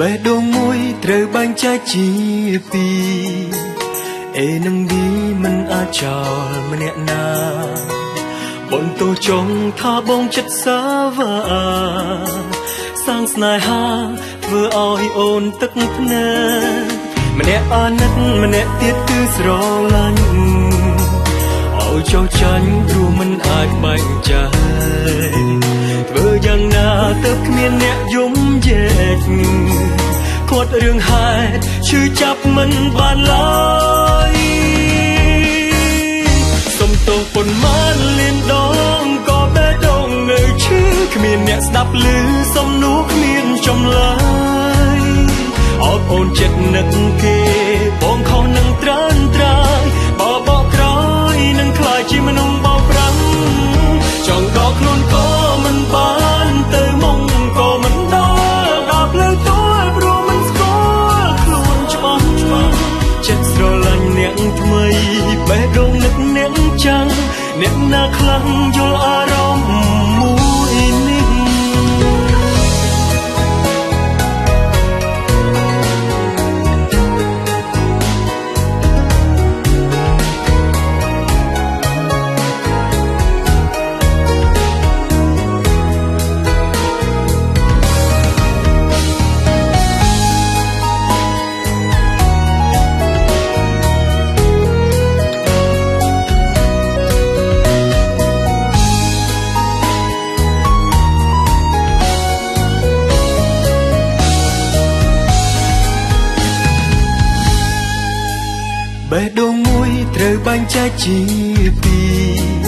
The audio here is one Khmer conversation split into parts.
េះដូងមួយត្រូវបែងចែកជាពីរអេនឹងវាមិនអាចចោលម្នាក់ណាបន្ទោចង់ថាបងចិត្តសាវាសាងស្នេហាធ្វើឲ្យអូនទឹកភ្នែកម្នាក់អាណិតម្នាក់ទៀតគឺស្រឡាញ់ឲ្យចោលចាញ់ព្រោះមិនអាចបែងចែកធ្វើយ៉ាងណាទៅគ្មានអ្នកយំយែកគាត់រឿងហេតុឈឺចាប់មិនបានឡើយសុំទោសប៉ុន្មានលានដងក៏បេះដូងនៅឈឺគ្មានអ្នកស្ដាប់ឮសំណួរគ្មានចម្លើយអបអូនចិត្តនឹកគេបងខុសនឹងត្រានត្រាយបបកក្រោយនឹងខ្លាចជាមនុស្សបោកប្រាំងចង់ដកខ្លួនក៏មិនបានទៅមុខក៏មិនដល់ដល់ផ្លូវទួលព្រោះមិនស្គាល់ខ្លួនច្បាស់ចិត្តស្រឡាញ់អ្នកថ្មីបេះដូងនឹកអ្នកចាំងអ្នកណាខ្លាំងយល់អារម្មណ៍មួយនេះបេះដូងមួយត្រូវបែងចែកជាពីរ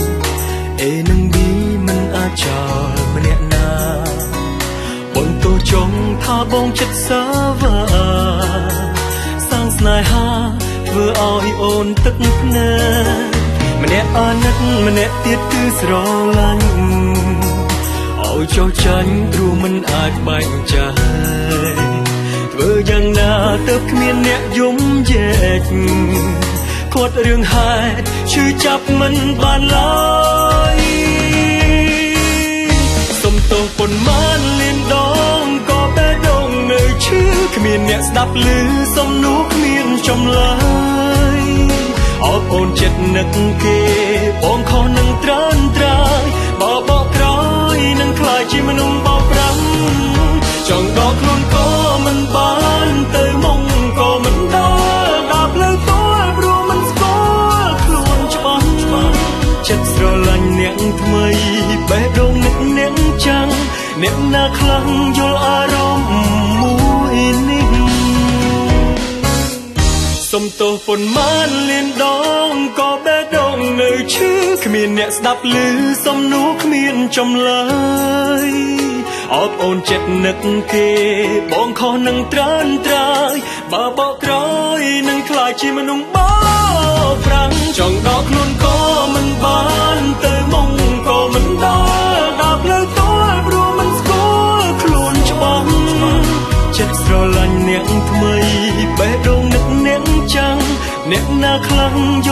អេនឹងវាមិនអាចចោលម្នាក់ណាបន្ទោចង់ថាបងចិត្តសាវាសាងស្នេហាធ្វើឲ្យអូនទឹកភ្នែកម្នាក់អាណិតម្នាក់ទៀតគឺស្រឡាញ់ឲ្យចោលចាញ់ព្រោះមិនអាចបែងចែកធ្វើយ៉ាងណាទៅគ្មានអ្នកយំយែកគាត់រឿងហេតុឈឺចាប់មិនបានឡើយសុំទោសប៉ុន្មានលានដងក៏បេះដូងនៅឈឺគ្មានអ្នកស្ដាប់ឮសំណួរគ្មានចម្លើយអបអូនចិត្តនឹកគេបងខុសនឹងត្រានត្រាយបបកក្រោយនឹងខ្លាចជាមនុស្សបោកប្រាំងចង់ដកខ្លួនក៏មិនបានទៅមុខក៏មិនដល់ដល់ផ្លូវទួលព្រោះមិនស្គាល់ខ្លួនច្បាស់ចិត្តស្រឡាញ់អ្នកថ្មីបេះដូងនឹកអ្នកចាំងអ្នកណាខ្លាំងយល់អារម្មណ៍មួយនេះសុំទោសប៉ុន្មានលានដងក៏បេះដូងនៅឈឺគ្មានអ្នកស្ដាប់ឮសំណួរគ្មានចម្លើយអបអូនចិត្តនឹកគេបងខុសនឹងត្រានត្រាយបើបកក្រោយនឹងខ្លាចជាមនុស្សបោកប្រាំងចង់ដកខ្លួនក៏មិនបានទៅមុខក៏មិនដល់ដល់ផ្លូវទួលព្រោះមិនស្គាល់ខ្លួនច្បាស់ចិត្តស្រឡាញ់អ្នកថ្មីបេះដូងនឹកអ្នកចាំងអ្នកណាខ្លាំងយ